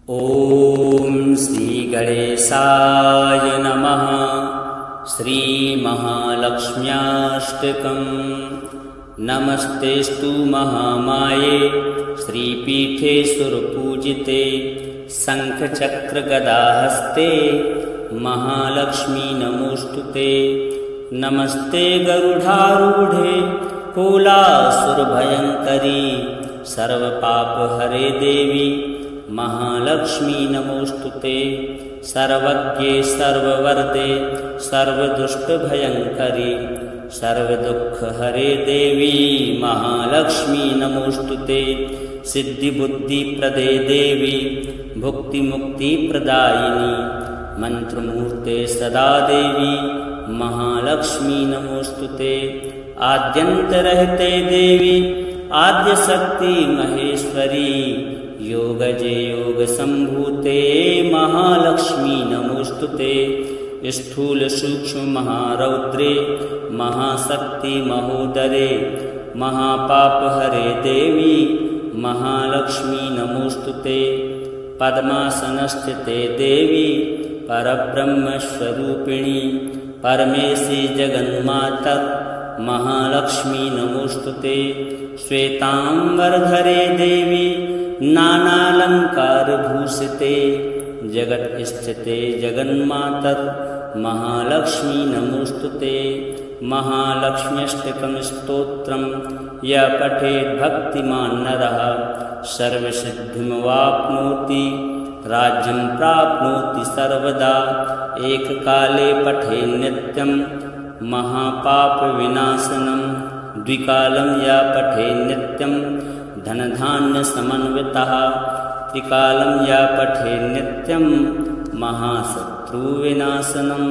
ॐ श्री गणेशाय नमः। श्री महालक्ष्म्याष्टकम्। नमस्तेस्तु महामाये श्रीपीठे सुरपूजिते शङ्खचक्रगदाहस्ते महालक्ष्मी नमोस्तुते। नमस्ते गरुडारूढे कोलासुरभयङ्करी सर्वपापहरे देवी महालक्ष्मी नमोस्तुते। सर्वज्ञे सर्ववरदे सर्वदुष्टभयङ्करी सर्वदुःखहरे देवी महालक्ष्मी नमोस्तुते। सिद्धिबुद्धिप्रदे देवी भुक्तिमुक्तिप्रदायिनी मन्त्रमूर्ते सदा देवी महालक्ष्मी नमोस्तुते। आद्यन्तरहिते देवी आद्यशक्ति महेश्वरी योगजे योगसम्भूते महालक्ष्मी नमोस्तुते। स्थूल सूक्ष्म महारौद्रे महाशक्ति महोदरे महापापहरे देवी महालक्ष्मी नमोस्तुते। पद्मासनस्थिते देवी परब्रह्मस्वरूपिणी परमेशी जगन्माता महालक्ष्मी नमोस्तुते। श्वेतांबरधरे देवी नानालंकारभूषिते जगत्स्थिते जगन्माता महालक्ष्मी नमोस्तुते। महालक्ष्म्यष्टकं स्तोत्रं यः पठेत् भक्तिमान् नरः सर्वसिद्धिमवाप्नोति राज्यं प्राप्नोति सर्वदा। एककाले पठेत् नित्यं महापापविनाशनं द्विकालं यः पठेत् नित्यं धनधान्यसमन्वितः त्रिकालं यः पठेत् नित्यं महाशत्रुविनाशनं।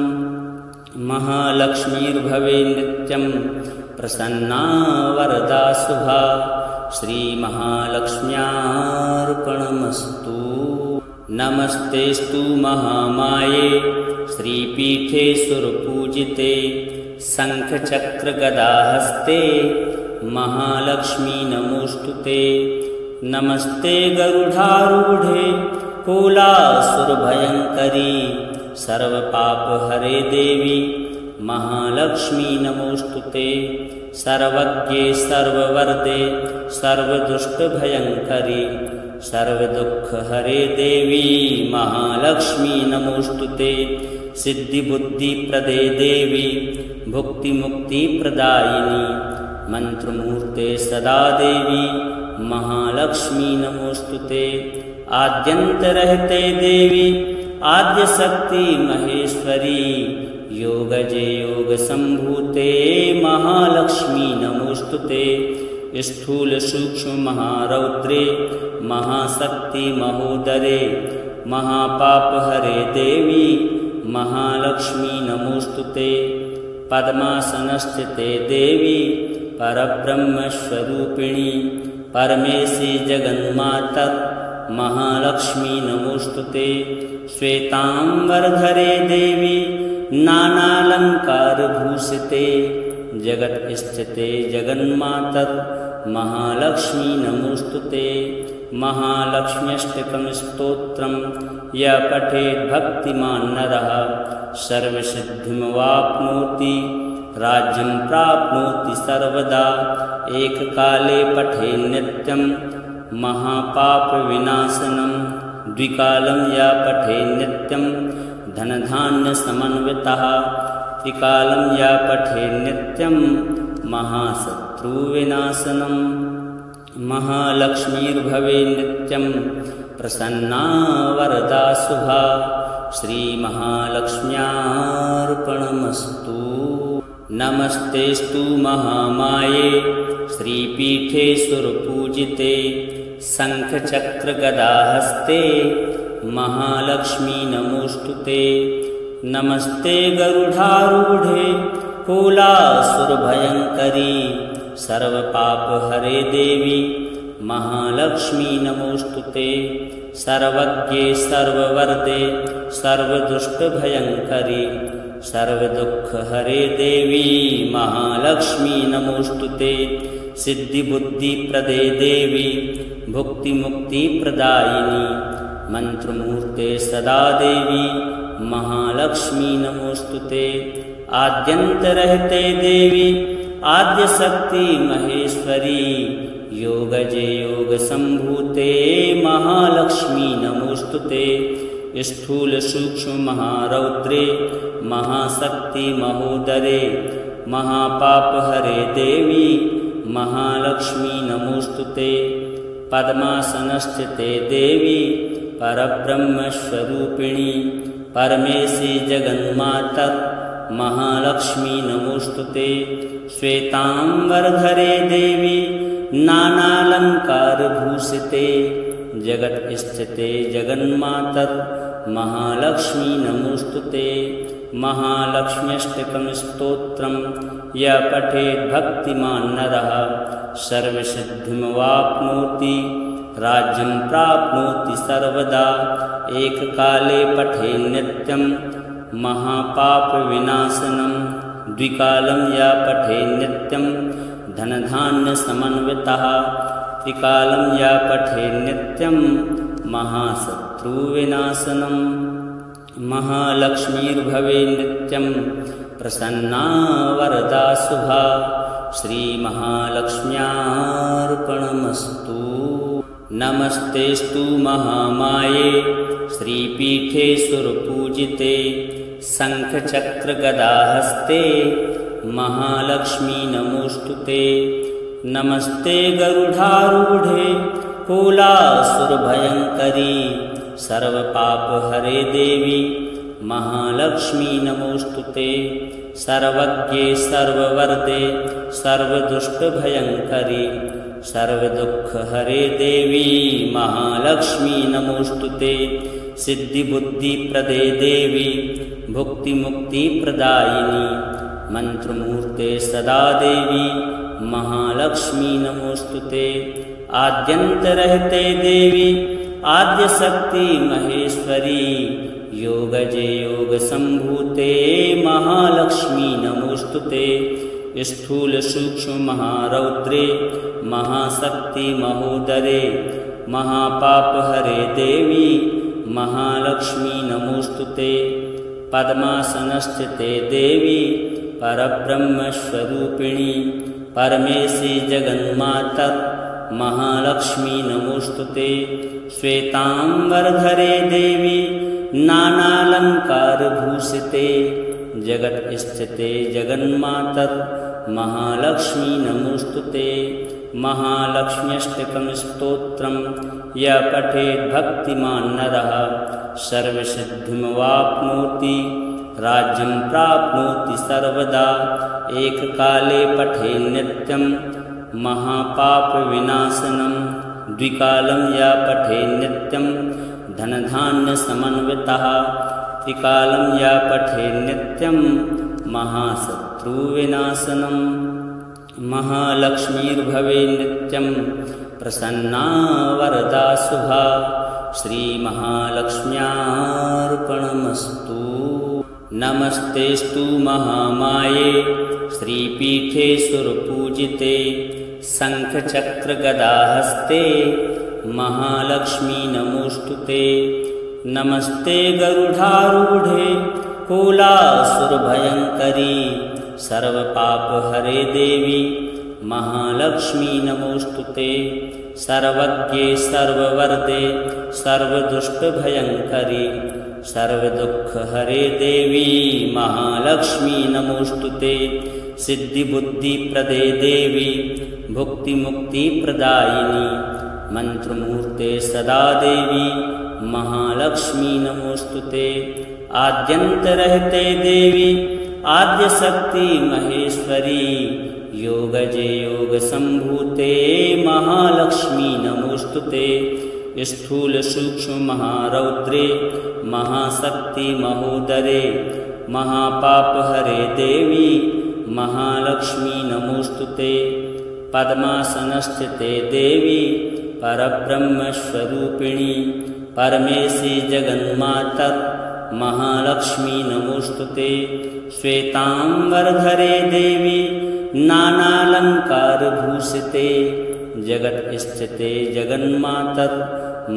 महालक्ष्मीर्भवेत् नित्यं प्रसन्ना वरदा शुभा। श्रीमहालक्ष्म्यार्पणमस्तु। नमस्तेस्तु महामाये श्रीपीठे सुरपूजिते शङ्खचक्रगदाहस्ते महालक्ष्मी नमोस्तुते। नमस्ते गरुडारूढे कोलासुरभयङ्करी सर्वपापहरे देवी महालक्ष्मी नमोस्तुते। सर्वज्ञे सर्ववरदे सर्वदुष्टभयङ्करी सर्वदुःखहरे देवी महालक्ष्मी नमोस्तुते। सिद्धिबुद्धिप्रदे देवी भुक्तिमुक्तिप्रदायिनी मन्त्रमूर्ते सदा देवी महालक्ष्मी नमोस्तुते। आद्यन्तरहिते देवी आद्यशक्ति महेश्वरी योगजे योगसम्भूते महालक्ष्मी नमोस्तुते। स्थूल सूक्ष्म महारौद्रे महाशक्ति महोदरे महापापहरे देवी महालक्ष्मी नमोस्तुते। पद्मासनस्थिते देवी परब्रह्मस्वरूपिणी परमेशी जगन्माता महालक्ष्मी नमोस्तुते। श्वेतांबरधरे देवी नानालंकारभूषिते जगत्स्थिते जगन्माता महालक्ष्मी नमोस्तुते। महालक्ष्म्यष्टकं स्तोत्रं यः पठेत् भक्तिमान् नरः सर्वसिद्धिमवाप्नोति राज्यं प्राप्नोति सर्वदा। एककाले पठेत् नित्यं महापापविनाशनं द्विकालं यः पठेत् नित्यं धनधान्यसमन्वितः त्रिकालं यः पठेत् नित्यं महाशत्रुविनाशनं। महालक्ष्मीर्भवेत् नित्यं प्रसन्ना वरदा शुभा। श्रीमहालक्ष्म्यार्पणमस्तु। नमस्तेस्तु महामाये श्रीपीठे सुरपूजिते शङ्खचक्रगदाहस्ते महालक्ष्मी नमोस्तुते। नमस्ते गरुडारूढे कोलासुरभयङ्करी सर्वपापहरे देवी महालक्ष्मी नमोस्तुते। सर्वज्ञे सर्ववरदे सर्वदुष्टभयङ्करी सर्वदुःखहरे देवी महालक्ष्मी नमोस्तुते। सिद्धिबुद्धिप्रदे देवी भुक्तिमुक्तिप्रदायिनी मंत्रमूर्ते सदा देवी महालक्ष्मी नमोस्तुते। आद्यंतरहिते देवी आद्यशक्ति महेश्वरी योगजे योग संभूते महालक्ष्मी नमोस्तुते। स्थूल सूक्ष्म महारौद्रे महाशक्ति महोदरे महापाप हरे देवी महालक्ष्मी नमोस्तुते। पद्मासनस्थिते देवी परब्रह्मस्वरूपिणी परमेशी जगन्मातर महालक्ष्मी नमोस्तुते। श्वेतांबरधरे देवी नानालंकारभूषिते जगत स्थिते जगन्मातर महालक्ष्मी नमोस्तुते। महालक्ष्म्यष्टकं स्तोत्रं यः पठेत् भक्तिमान् नरः सर्वसिद्धिमवाप्नोति राज्यं प्राप्नोति सर्वदा। एककाले पठे नित्यं महापापविनाशनं द्विकालं यः पठे नित्यं धनधान्यसमन्वितः। त्रिकालं यः पठे नित्यं महाशत्रुविनाशनं। महालक्ष्मीर्भवे नित्यं प्रसन्ना वरदा शुभा। श्रीमहालक्ष्म्यार्पणमस्तु। नमस्तेस्तु महामाये श्रीपीठे सुरपूजिते शङ्खचक्रगदाहस्ते महालक्ष्मी नमोस्तुते। नमस्ते गरुडारूढे कोलासुरभयङ्करी सर्वपापहरे देवी महालक्ष्मी नमोस्तुते। सर्वज्ञे सर्ववरदे सर्वदुष्टभयङ्करी सर्वदुःखहरे देवी महालक्ष्मी नमोस्तुते। सिद्धिबुद्धिप्रदे देवी भुक्तिमुक्तिप्रदायिनी मंत्रमूर्ते सदा देवी महालक्ष्मी नमोस्तुते। आद्यंतरहिते देवी आद्यशक्ति महेश्वरी योगजे योग संभूते महालक्ष्मी नमोस्तुते। स्थूल सूक्ष्म महारौद्रे महाशक्ति महोदरे महापापहरे देवी महालक्ष्मी नमोस्तुते। पद्मासनस्थिते देवी परब्रह्मस्वरूपिणी परमेशी जगन्मातर महालक्ष्मी नमोस्तुते। श्वेतांबरधरे देवी नानालंकारभूषिते जगत स्थिते जगन्मातर महालक्ष्मी नमोस्तुते। महालक्ष्म्यष्टकं स्तोत्रं यः पठेत् भक्तिमान् नरः सर्वसिद्धिमवाप्नोति राज्यं प्राप्नोति सर्वदा। एककाले पठे नित्यं महापापविनाशनं द्विकालं यः पठे नित्यं धनधान्यसमन्वितः। त्रिकालं यः पठे नित्यं महाशत्रुविनाशनं। महालक्ष्मीर्भवे नित्यं प्रसन्ना वरदा शुभा। श्रीमहालक्ष्म्यार्पणमस्तु। नमस्तेस्तु महामाये श्रीपीठे सुरपूजिते शङ्खचक्रगदाहस्ते महालक्ष्मी नमोस्तुते। नमस्ते गरुडारूढे कोलासुरभयङ्करी सर्वपापहरे देवी महालक्ष्मी नमोस्तुते। सर्वज्ञे सर्ववरदे सर्वदुष्टभयङ्करी सर्वदुःखहरे देवी महालक्ष्मी नमोस्तुते। सिद्धिबुद्धिप्रदे देवी भुक्तिमुक्तिप्रदायिनी मंत्रमूर्ते सदा देवी महालक्ष्मी नमोस्तुते। आद्यंतरहिते देवी आद्यशक्ति महेश्वरी योगजे योग संभूते महालक्ष्मी नमोस्तुते। स्थूल सूक्ष्म महारौद्रे महाशक्ति महोदरे महापापहरे देवी महालक्ष्मी नमोस्तुते। पद्मासनस्थिते देवी परब्रह्मस्वरूपिणी परमेशी जगन्मातर महालक्ष्मी नमोस्तुते। श्वेतांबरधरे देवी नानालंकारभूषिते जगत स्थिते जगन्मातर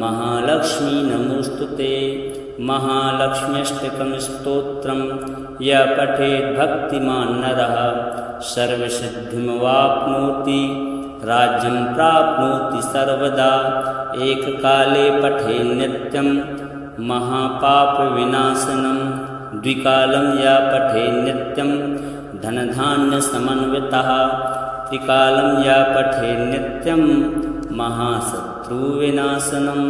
महालक्ष्मी नमोस्तुते। महालक्ष्म्यष्टकं स्तोत्रं यः पठेत् भक्तिमान् नरः सर्वसिद्धिमवाप्नोति राज्यं प्राप्नोति सर्वदा। एककाले पठेत् नित्यं महापापविनाशनं द्विकालं यः पठेत् नित्यं धनधान्यसमन्वितः। त्रिकालं यः पठेत् नित्यं महाशत्रुविनाशनं।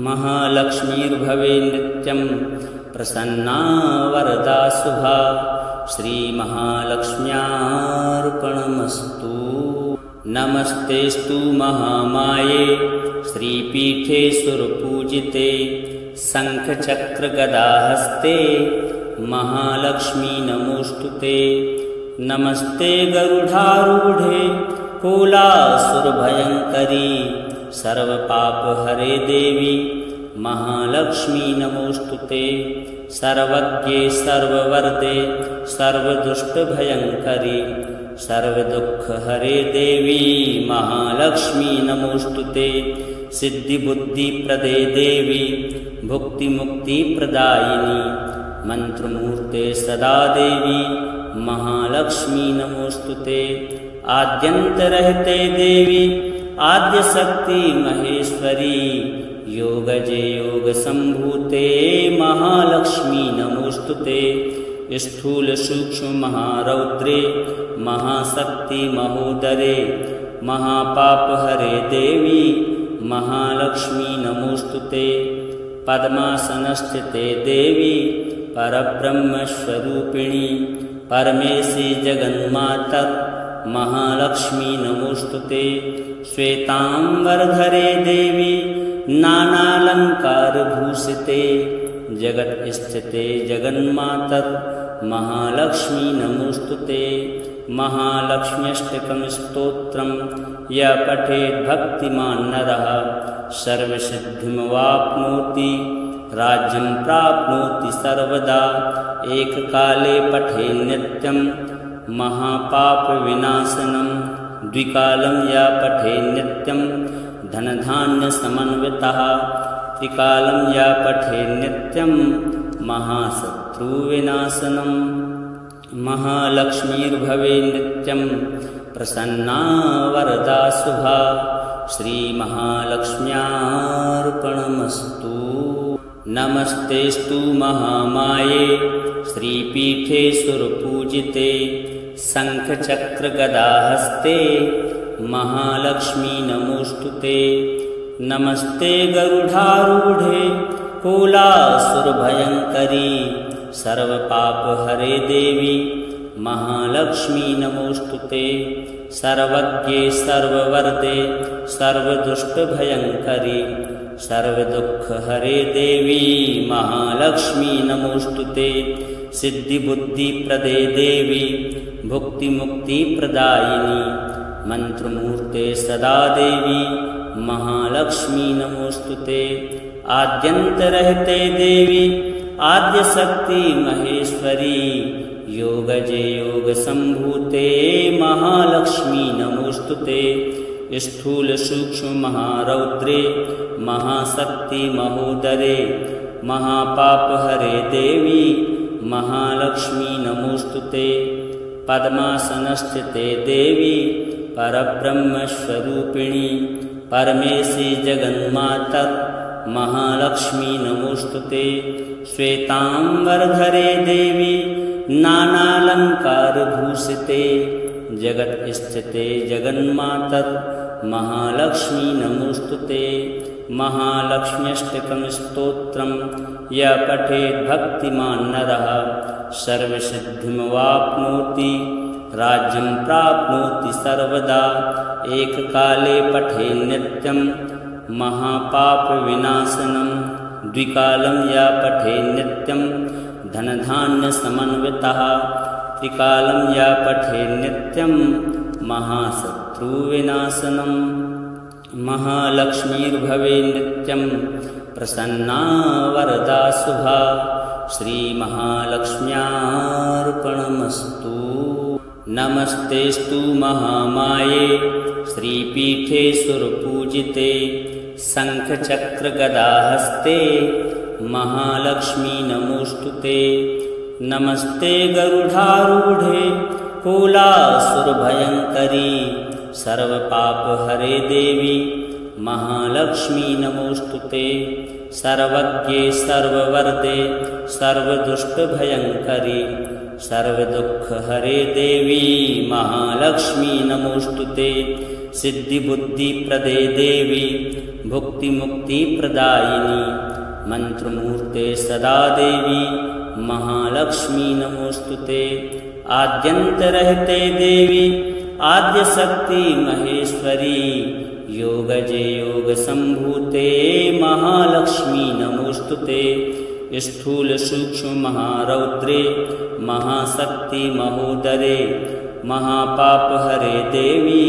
महालक्ष्मीर्भवेत् नित्यं प्रसन्ना वरदा शुभा। श्रीमहालक्ष्म्यार्पणमस्तु। नमस्तेस्तु महामाये श्रीपीठे सुरपूजिते शङ्खचक्रगदाहस्ते महालक्ष्मी नमोस्तुते। नमस्ते गरुडारूढे कोलासुरभयङ्करी सर्वपापहरे देवी महालक्ष्मी नमोस्तुते। सर्वज्ञे सर्ववरदे सर्वदुष्टभयङ्करी सर्वदुःखहरे देवी महालक्ष्मी नमोस्तुते। सिद्धिबुद्धिप्रदे देवी भुक्तिमुक्तिप्रदायिनी मन्त्रमूर्ते सदा देवी महालक्ष्मी नमोस्तुते। आद्यन्तरहिते देवी आद्यशक्ति महेश्वरी योगजे योगसम्भूते महालक्ष्मी नमोस्तुते। स्थूल सूक्ष्म महारौद्रे महाशक्ति महोदरे महापापहरे देवी महालक्ष्मी नमोस्तुते। पद्मासनस्थिते देवी परब्रह्मस्वरूपिणी परमेशी जगन्माता महालक्ष्मी नमोस्तुते। श्वेतांबरधरे देवी नानालंकारभूषिते जगत्स्थिते जगन्माता महालक्ष्मी नमोस्तुते। महालक्ष्म्यष्टकं स्तोत्रं यः पठेत् भक्तिमान् नरः सर्वसिद्धिमवाप्नोति राज्यं प्राप्नोति सर्वदा। एककाले पठेत् नित्यं महापापविनाशनं द्विकालं यः पठेत् नित्यं धनधान्यसमन्वितः। त्रिकालं यः पठेत् नित्यं महाशत्रुविनाशनं। महालक्ष्मीर्भवेत् नित्यं प्रसन्ना वरदा शुभा। श्रीमहालक्ष्म्यार्पणमस्तु। नमस्तेस्तु महामाये श्रीपीठे सुरपूजिते शङ्खचक्रगदाहस्ते महालक्ष्मी नमोस्तुते। नमस्ते गरुडारूढे कोलासुरभयङ्करी सर्वपापहरे देवी महालक्ष्मी नमोस्तुते। सर्वज्ञे सर्ववरदे सर्वदुष्टभयङ्करी सर्वदुःखहरे देवी महालक्ष्मी नमोस्तुते। सिद्धिबुद्धिप्रदे देवी भुक्तिमुक्तिप्रदायिनी मन्त्रमूर्ते सदा देवी महालक्ष्मी नमोस्तुते। आद्यन्तरहिते देवी आद्यशक्ति महेश्वरी योगजे योगसम्भूते महालक्ष्मी नमोस्तुते। स्थूल सूक्ष्म महारौद्रे महाशक्ति महोदरे महापापहरे देवी महालक्ष्मी नमोस्तुते। पद्मासनस्थिते देवी परब्रह्मस्वरूपिणी परमेशी जगन्माता महालक्ष्मी नमोस्तुते। श्वेतांबरधरे देवी नानालंकारभूषिते जगत्स्थिते जगन्माता महालक्ष्मी नमोस्तुते। महालक्ष्म्यष्टकं स्तोत्रं यः पठेत् भक्तिमान् नरः सर्वसिद्धिमवाप्नोति राज्यं प्राप्नोति सर्वदा। एककाले पठेत् नित्यं महापापविनाशनं द्विकालं यः पठेत् नित्यं धनधान्यसमन्वितः। त्रिकालं यः पठेत् नित्यं महाशत्रुविनाशनं। महालक्ष्मीर्भवेत् नित्यं प्रसन्ना वरदा शुभा। श्रीमहालक्ष्म्यार्पणमस्तु। नमस्तेस्तु महामाये श्रीपीठे सुरपूजिते शङ्खचक्रगदाहस्ते महालक्ष्मी नमोऽस्तुते। नमस्ते गरुडारूढे कुलासुरभयङ्करी सर्वपापहरे देवी महालक्ष्मी नमोऽस्तुते। सर्वज्ञे सर्ववरदे सर्वदुष्टभयङ्करी सर्वदुःखहरे देवी महालक्ष्मी नमोऽस्तुते। सिद्धिबुद्धिप्रदे देवी भुक्तिमुक्तिप्रदायिनी मन्त्रमूर्ते सदा देवी महालक्ष्मी नमोऽस्तुते। आद्यन्तरहिते देवी आद्यशक्ति महेश्वरी योगजे योगसम्भूते महालक्ष्मी नमोऽस्तुते। स्थूल सूक्ष्म महारौद्रे महाशक्ति महोदरे महापापहरे देवी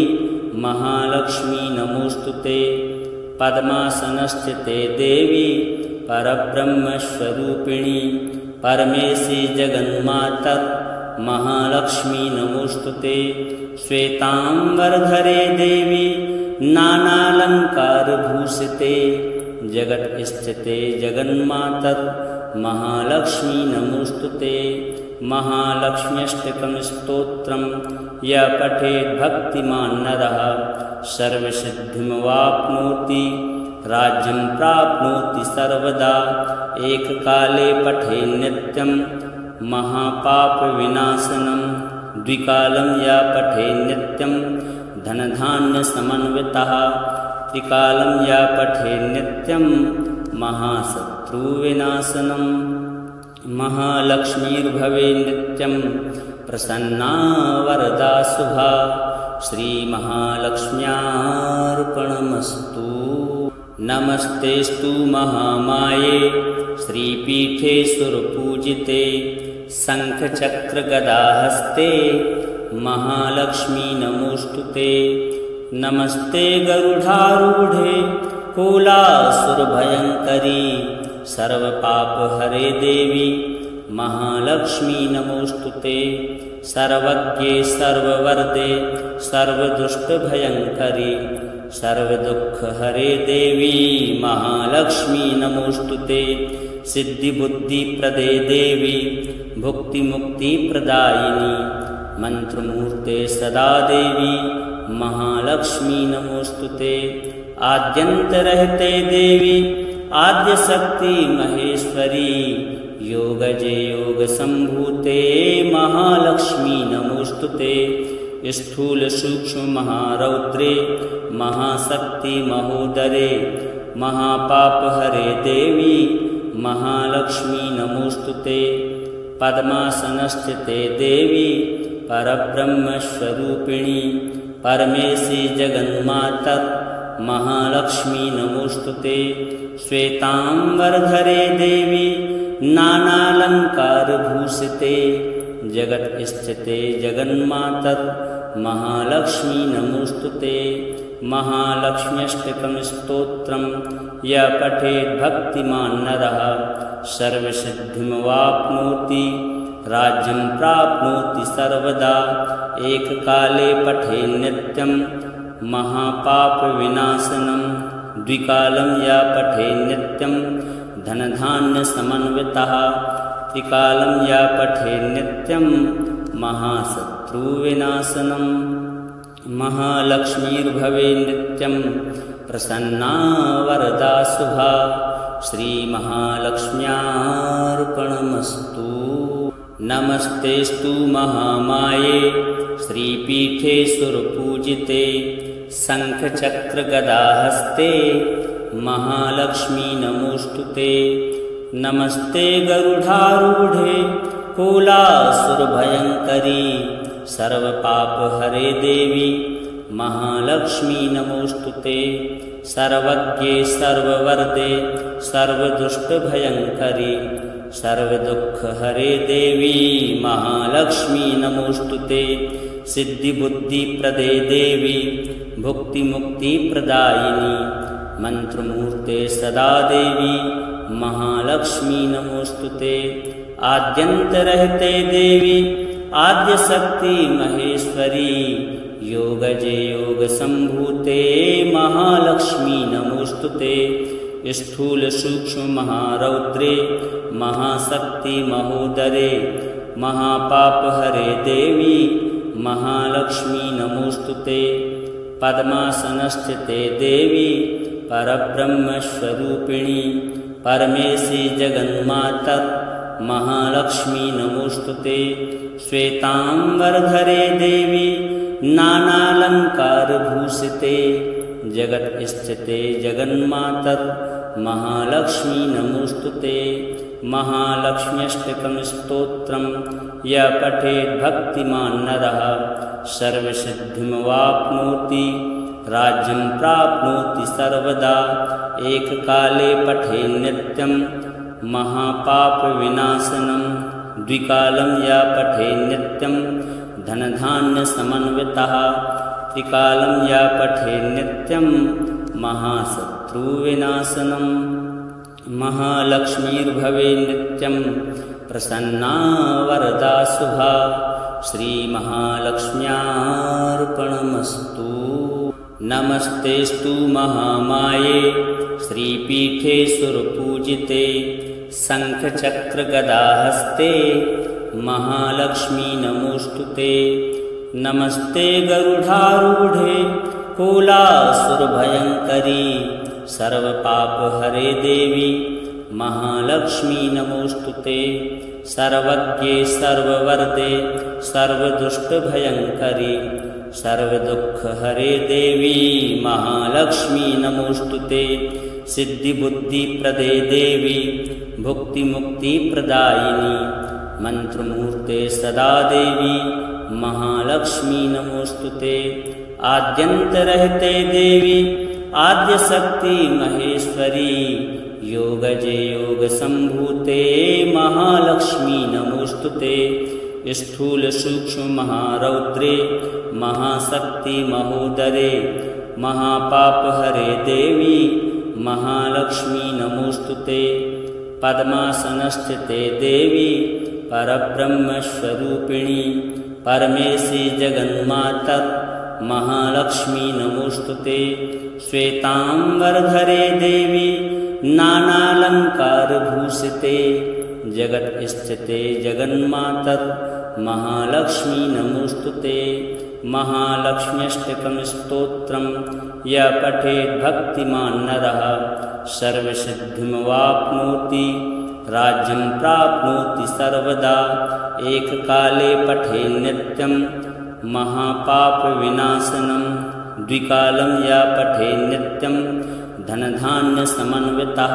महालक्ष्मी नमोऽस्तुते। पद्मासनस्थिते देवी परब्रह्मस्वरूपिणी परमेशी जगन्माता महालक्ष्मी नमोऽस्तुते। श्वेतांबरधरे देवी नानालङ्कारभूषिते जगत्स्थिते जगन्माता महालक्ष्मी नमोऽस्तुते। महालक्ष्म्यष्टकं स्तोत्रं यः पठेत् भक्तिमान् नरः सर्वसिद्धिमवाप्नोति राज्यं प्राप्नोति सर्वदा। एककाले पठेत् नित्यं महापापविनाशनं द्विकालं यः पठेत् नित्यं धनधान्यसमन्वितः त्रिकालं यः पठेत् नित्यं महाशत्रुविनाशनं। महालक्ष्मीर्भवे नित्यं प्रसन्ना वरदा शुभा श्रीमहालक्ष्म्यार्पणमस्तु। नमस्तेस्तु महामाये श्रीपीठे सुरपूजिते शङ्खचक्रगदाहस्ते महालक्ष्मी नमोऽस्तुते। नमस्ते गरुडारूढे कुलासुरभयङ्करी सर्वपापहरे देवी महालक्ष्मी नमोऽस्तुते। सर्वज्ञे सर्ववरदे सर्वदुष्टभयङ्करी सर्वदुःखहरे देवी महालक्ष्मी नमोऽस्तुते। सिद्धिबुद्धिप्रदे देवी भुक्तिमुक्तिप्रदायिनी मन्त्रमूर्ते सदा देवी महालक्ष्मी नमोऽस्तुते। आद्यन्तरहिते देवी आद्यशक्ति महेश्वरी योगजे योगसम्भूते महालक्ष्मी नमोऽस्तुते। स्थूल सूक्ष्म महारौद्रे महाशक्ति महोदरे महापापहरे देवी महालक्ष्मी नमोऽस्तुते। पद्मासनस्थिते देवी परब्रह्मस्वरूपिणी परमेशी जगन्माता महालक्ष्मी नमोऽस्तुते। श्वेतांबरधरे देवी नानालङ्कारभूषिते जगत्स्थिते जगन्माता महालक्ष्मी नमोऽस्तुते। महालक्ष्म्यष्टकं स्तोत्रं यः पठेत् भक्तिमान् नरः सर्वसिद्धिमवाप्नोति राज्यं प्राप्नोति सर्वदा। एककाले पठेत् नित्यं महापापविनाशनं द्विकालं यः पठेत् नित्यं धनधान्यसमन्वितः त्रिकालं यः पठेत् नित्यं महाशत्रुविनाशनं। महालक्ष्मीर्भवे नित्यं प्रसन्ना वरदा शुभा श्रीमहालक्ष्म्यार्पणमस्तु। नमस्तेस्तु महामाये श्रीपीठे सुरपूजिते शङ्खचक्रगदाहस्ते महालक्ष्मी नमोऽस्तुते। नमस्ते गरुडारूढे कुलासुरभयङ्करी सर्वपापहरे देवी महालक्ष्मी नमोऽस्तुते। सर्वज्ञे सर्ववरदे सर्वदुष्टभयङ्करी सर्वदुःखहरे देवी महालक्ष्मी नमोऽस्तुते। सिद्धिबुद्धिप्रदे देवी भुक्तिमुक्तिप्रदायिनी मन्त्रमूर्ते सदा देवी महालक्ष्मी नमोऽस्तुते। आद्यन्तरहिते देवी आद्यशक्ति महेश्वरी योगजे योगसम्भूते महालक्ष्मी नमोस्तुते स्थूल सूक्ष्म महारौद्रे महाशक्ति महोदरे महापापहरे देवी महालक्ष्मी नमोस्तुते पद्मासनस्थिते देवी परब्रह्मस्वरूपिणी परमेशी जगन्माता महालक्ष्मी नमोस्तुते श्वेतांबरधरे देवी नानालंकारभूषिते जगत्स्थिते जगन्माता महालक्ष्मी नमोस्तुते महालक्ष्म्यष्टकं स्तोत्रं यः पठेत् भक्तिमान् नरः सर्वसिद्धिमवाप्नोति राज्यं प्राप्नोति सर्वदा एककाले पठेत् नित्यं महापापविनाशनं द्विकालं यः पठेत् नित्यं धनधान्यसमन्वितः त्रिकालं यः पठेत् नित्यं महाशत्रुविनाशनं महालक्ष्मीर्भवेत् नित्यं प्रसन्ना वरदा शुभा श्रीमहालक्ष्म्यार्पणमस्तु। नमस्तेस्तु महामाये श्रीपीठे सुरपूजिते शङ्खचक्रगदाहस्ते महालक्ष्मी नमोस्तुते नमस्ते गरुडारूढे कोलासुरभयङ्करी सर्वपापहरे देवी महालक्ष्मी नमोस्तुते सर्वज्ञे सर्ववरदे सर्वदुष्टभयङ्करी सर्वदुःखहरे देवी महालक्ष्मी नमोस्तुते सिद्धिबुद्धिप्रदे देवी भुक्तिमुक्तिप्रदायिनी मंत्रमूर्ते सदा देवी महालक्ष्मी नमोस्तुते आद्यन्तरहिते देवी आद्यशक्ति महेश्वरी योगजे योगसम्भूते महालक्ष्मी नमोस्तुते स्थूल सूक्ष्म महारौद्रे महाशक्ति महोदरे महापापहरे देवी महालक्ष्मी नमोस्तुते पद्मासनस्थिते देवी परब्रह्मस्वरूपिणी परमेशी जगन्माता महालक्ष्मी नमोस्तुते श्वेतांबरधरे देवी नानालंकारभूषिते जगत्स्थिते जगन्माता महालक्ष्मी नमोस्तुते महालक्ष्म्यष्टकं स्तोत्रं यः पठेत् भक्तिमान् नरः सर्वसिद्धिमवाप्नोति राज्यं प्राप्नोति सर्वदा एककाले पठेत् नित्यं महापापविनाशनं द्विकालं यः पठेत् नित्यं धनधान्यसमन्वितः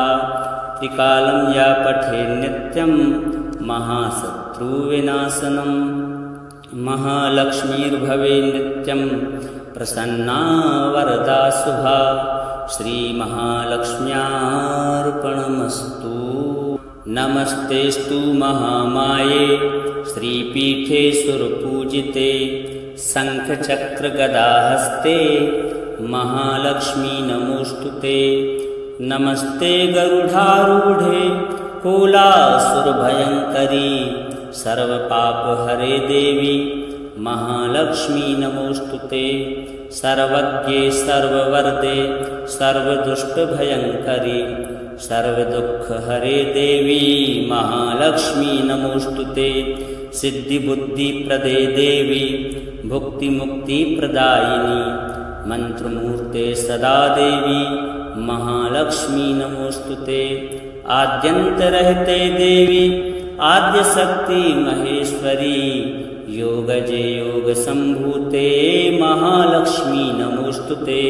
त्रिकालं यः पठेत् नित्यं महाशत्रुविनाशनं महालक्ष्मीर्भवेत् नित्यं प्रसन्ना वरदा शुभा श्रीमहालक्ष्म्यार्पणमस्तु। नमस्तेस्तु महामाये श्रीपीठे सुरपूजिते शङ्खचक्रगदाहस्ते महालक्ष्मी नमोस्तुते नमस्ते गरुडारूढे कोलासुरभयङ्करी सर्वपापहरे देवी महालक्ष्मी नमोस्तुते सर्वज्ञे सर्ववरदे सर्वदुष्टभयङ्करी सर्वदुःखहरे देवी महालक्ष्मी नमोस्तुते सिद्धिबुद्धिप्रदे देवी भुक्तिमुक्तिप्रदायिनी मंत्रमूर्ते सदा देवी महालक्ष्मी नमोस्तुते आद्यन्तरहिते देवी आद्यशक्ति महेश्वरी योगजे योगसम्भूते महालक्ष्मी नमोस्तुते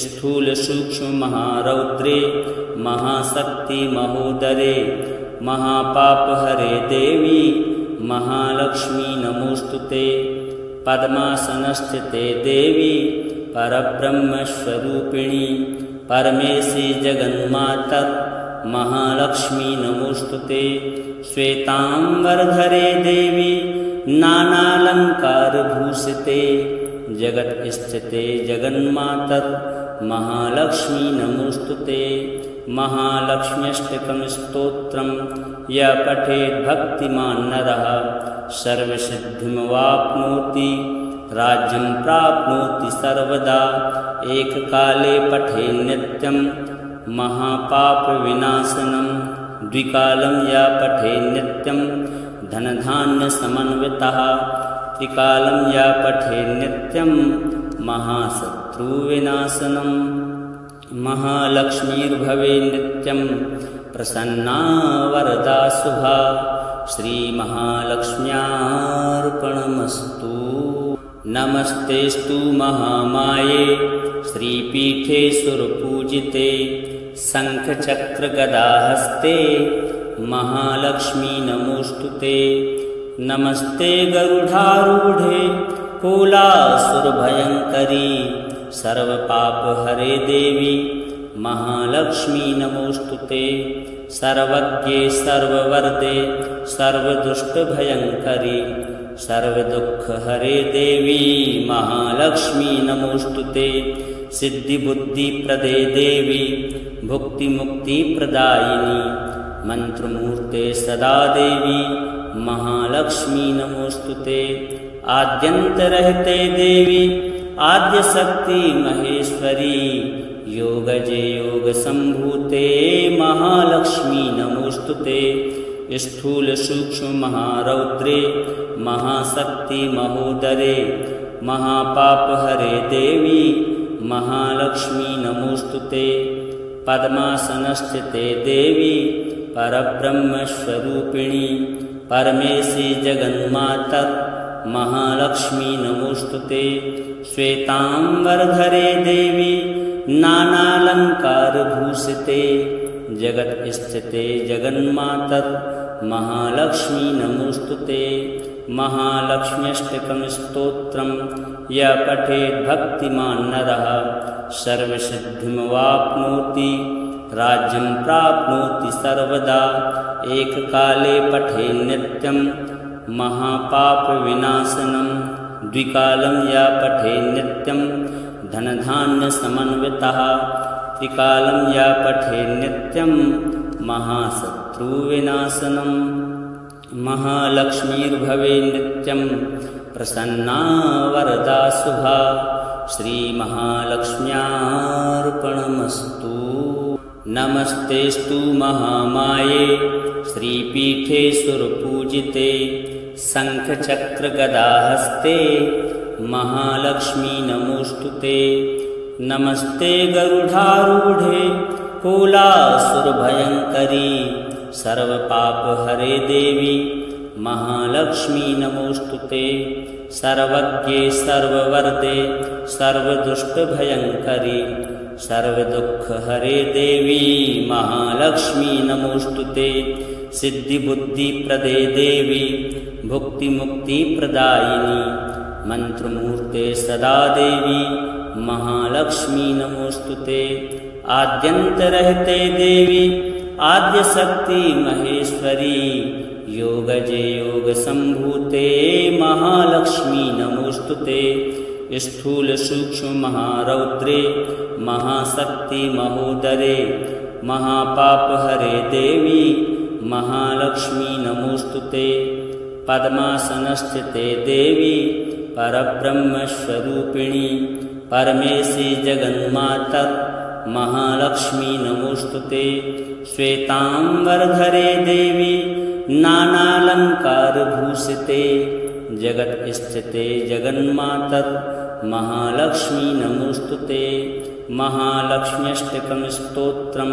स्थूल सूक्ष्म महारौद्रे महाशक्ति महोदरे महापापहरे देवी महालक्ष्मी नमोस्तुते पद्मासनस्थिते देवी परब्रह्मस्वरूपिणी परमेशी जगन्माता महालक्ष्मी नमोस्तुते श्वेतांबरधरे देवी नानालंकारभूषिते जगत्स्थिते जगन्माता महालक्ष्मी नमोस्तुते महालक्ष्म्यष्टकं स्तोत्रं यः पठेत् भक्तिमान् नरः सर्वसिद्धिमवाप्नोति राज्यं प्राप्नोति सर्वदा। एककाले पठे नित्यं महापापविनाशनं। द्विकालं या पठे नित्यं धनधान्यसमन्वितः। त्रिकालं या पठे नित्यं महाशत्रुविनाशनं। महालक्ष्मीर्भवे नित्यं प्रसन्ना वरदा शुभा। श्रीमहालक्ष्म्यार्पणमस्तु। नमस्तेस्तु महामाये श्रीपीठे सुरपूजिते। शङ्खचक्रगदाहस्ते महालक्ष्मी नमोऽस्तुते। नमस्ते गरुडारूढे कोलासुरभयङ्करी। सर्वपापहरे देवी महालक्ष्मी नमोऽस्तुते। सर्वज्ञे सर्ववरदे सर्वदुष्टभयङ्करी। सर्वदुःखहरे देवी महालक्ष्मी नमोऽस्तुते। सिद्धिबुद्धिप्रदे देवी भुक्तिमुक्तिप्रदायिनी। मन्त्रमूर्ते सदा देवी महालक्ष्मी नमोऽस्तुते। आद्यन्तरहिते देवी आद्यशक्ति महेश्वरी। योगजे योगसम्भूते महालक्ष्मी नमोऽस्तुते। स्थूलसूक्ष्ममहारौद्रे महाशक्ति महोदरे। महापापहरे देवी महालक्ष्मी नमोऽस्तुते। पद्मासनस्थिते देवी परब्रह्मस्वरूपिणी। परमेशी जगन्माता महालक्ष्मी नमोऽस्तुते। श्वेताम्बरधरे देवी नानालङ्कारभूषिते। जगत्स्थिते जगन्माता महालक्ष्मी नमोऽस्तुते। महालक्ष्म्यष्टकं स्तोत्रं यः पठेत् भक्तिमान् नरः सर्वसिद्धिमवाप्नोति। राज्यं प्राप्नोति सर्वदा। एककाले पठे नित्यं महापापविनाशनं। द्विकालं या पठे नित्यं धनधान्यसमन्वितः। त्रिकालं या पठे नित्यं महाशत्रुविनाशनं। महालक्ष्मीर्भवे नित्यं प्रसन्ना वरदा शुभा। श्रीमहालक्ष्म्यार्पणमस्तु। नमस्तेस्तु महामाये श्रीपीठे सुरपूजिते। शङ्खचक्रगदाहस्ते महालक्ष्मी नमोऽस्तुते। नमस्ते गरुडारूढे कोलासुरभयङ्करी। सर्वपापहरे देवी महालक्ष्मी नमोऽस्तुते। सर्वज्ञे सर्ववरदे सर्वदुष्टभयङ्करी। सर्वदुःखहरे देवी महालक्ष्मी नमोऽस्तुते। सिद्धिबुद्धिप्रदे देवी भुक्तिमुक्तिप्रदायिनी। मन्त्रमूर्ते सदा देवी महालक्ष्मी नमोऽस्तुते। आद्यन्तरहिते देवी आद्यशक्ति महेश्वरी। योगजे योगसम्भूते महालक्ष्मी नमोऽस्तुते। स्थूलसूक्ष्ममहारौद्रे महाशक्ति महोदरे। महापापहरे देवी महालक्ष्मी नमोऽस्तुते। पद्मासनस्थिते देवी परब्रह्मस्वरूपिणी। परमेशी जगन्माता महालक्ष्मी नमोऽस्तुते। श्वेताम्बरधरे देवी नानालङ्कारभूषिते। जगत्स्थिते जगन्माता महालक्ष्मी नमोऽस्तुते। महालक्ष्म्यष्टकं स्तोत्रं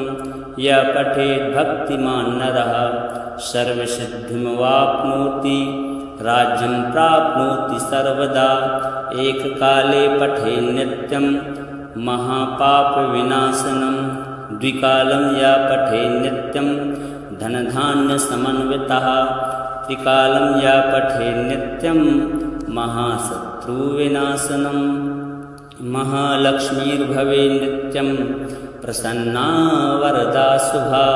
यः पठेत् भक्तिमान् नरः सर्वसिद्धिमवाप्नोति। राज्यं प्राप्नोति सर्वदा। एककाले पठे नित्यं महापापविनाशनं। द्विकालं या पठे नित्यं धनधान्यसमन्वितः। त्रिकालं या पठे नित्यं महाशत्रुविनाशनं। महालक्ष्मीर्भवे नित्यं प्रसन्ना वरदा शुभा।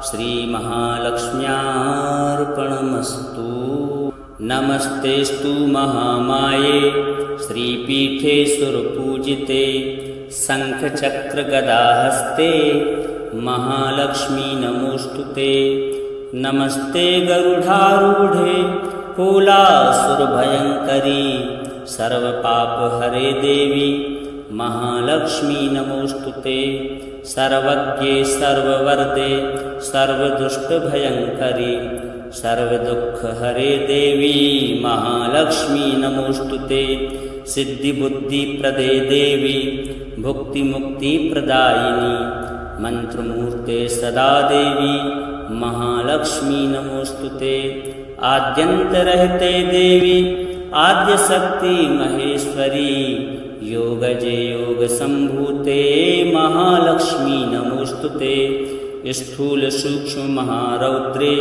श्रीमहालक्ष्म्यार्पणमस्तु। नमस्तेस्तु महामाये श्रीपीठे सुरपूजिते। शङ्खचक्रगदाहस्ते महालक्ष्मी नमोऽस्तुते। नमस्ते गरुडारूढे कोलासुरभयङ्करी। सर्वपापहरे देवी महालक्ष्मी नमोस्तुते। सर्वज्ञे सर्ववरदे सर्वदुष्टभयङ्करी सर्वदुःखहरे देवी महालक्ष्मी नमोस्तुते। सिद्धिबुद्धिप्रदे देवी भुक्तिमुक्तिप्रदायिनी मंत्रमूर्ते सदा देवी महालक्ष्मी नमोस्तुते। आद्यन्तरहिते देवी आद्यशक्ति महेश्वरी योगजे योगसम्भूते महालक्ष्मी नमोस्तुते। स्थूल सूक्ष्म महारौद्रे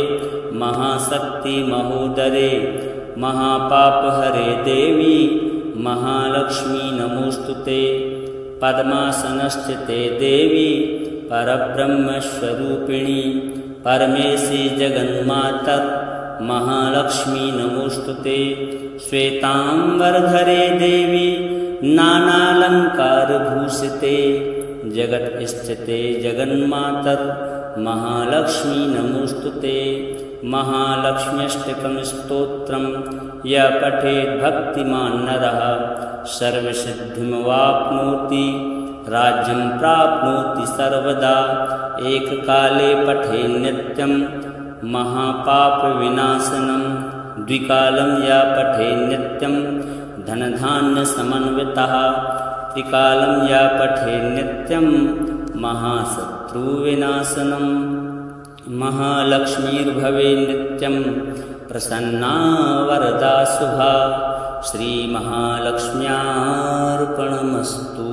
महाशक्ति महोदरे महापापहरे देवी महालक्ष्मी नमोस्तुते। पद्मासनस्थिते देवी परब्रह्मस्वरूपिणी परमेशी जगन्मातर महालक्ष्मी नमोस्तुते। श्वेतांबरधरे देवी नानालंकारभूषिते जगत्स्थिते जगन्मातर महालक्ष्मी नमोस्तुते। महालक्ष्म्यष्टकं स्तोत्रं यः पठेत् भक्तिमान् नरः सर्वसिद्धिमवाप्नोति राज्यं प्राप्नोति सर्वदा। एककाले पठे नित्यं महापापविनाशनं द्विकालं यः पठे नित्यं धनधान्यसमन्वितः त्रिकालं यः पठे नित्यं महाशत्रुविनाशनं। महालक्ष्मीर्भवे नित्यं प्रसन्ना वरदा शुभा। श्रीमहालक्ष्म्यार्पणमस्तु।